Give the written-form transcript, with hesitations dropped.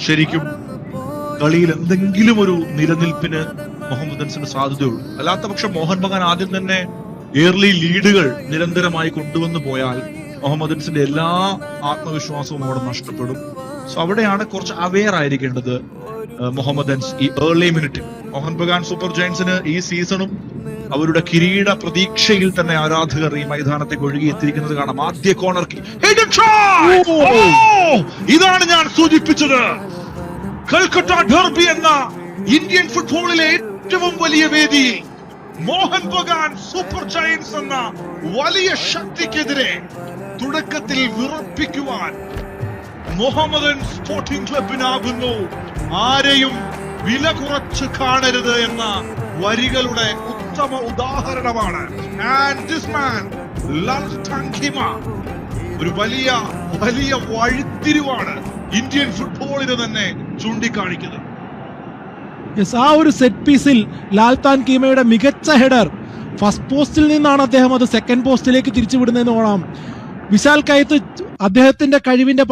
ശരിക്കും കളിയിൽ എന്തെങ്കിലും ഒരു നിലനിൽപ്പിന് മുഹമ്മദൻസിന് സാധ്യതയുള്ളൂ. അല്ലാത്ത പക്ഷം മോഹൻ ബഗാൻ ആദ്യം തന്നെ ഏർലി ലീഡുകൾ നിരന്തരമായി കൊണ്ടുവന്നു പോയാൽ മുഹമ്മദൻസിന്റെ എല്ലാ ആത്മവിശ്വാസവും അവിടെ നഷ്ടപ്പെടും. സോ അവിടെയാണ് കുറച്ച് അവെയർ ആയിരിക്കേണ്ടത് മുഹമ്മദൻസ് ഈ ഏർലി മിനിറ്റിൽ. മോഹൻ ബഗാൻ സൂപ്പർ ജയൻസിന് ഈ സീസണും അവരുടെ കിരീട പ്രതീക്ഷയിൽ തന്നെ ആരാധകർ ഈ മൈതാനത്തേക്ക് ഒഴുകി എത്തിയിരിക്കുന്നത് കാണാം. ആദ്യ കോർണർ ഇതാണ് ഞാൻ സൂചിപ്പിച്ചത്. കൽക്കട്ട ഡെർബി എന്ന ഇന്ത്യൻ ഫുട്ബോളിലെ ഏറ്റവും വലിയ വേദി മോഹൻ ബഗാൻ സൂപ്പർ ജയൻസ് എന്ന വലിയ ശക്തിക്കെതിരെ തുടക്കത്തിൽ വിറപ്പിക്കുവാൻ മുഹമ്മദൻ സ്പോർട്ടിംഗ് ക്ലബിനാകുന്നു. ആരെയും വില കുറച്ച് കാണരുത് എന്ന വരികളുടെ ഉത്തമ ഉദാഹരണമാണ്. ഒരു വലിയ വലിയ വഴിത്തിരിവാണ് ഇന്ത്യൻ ഫുട്ബോളിന് തന്നെ ചൂണ്ടിക്കാണിക്കുന്നത്. ആ ഒരു സെറ്റ് പീസിൽ ലാൽത്താൻ കീമയുടെ മികച്ച ഹെഡർ ഫസ്റ്റ് പോസ്റ്റിൽ നിന്നാണ് അദ്ദേഹം അത് സെക്കൻഡ് പോസ്റ്റിലേക്ക് തിരിച്ചുവിടുന്നതെന്ന് കാണാം. വിശാൽ കയത്ത് അദ്ദേഹത്തിന്റെ കഴിവിന്റെ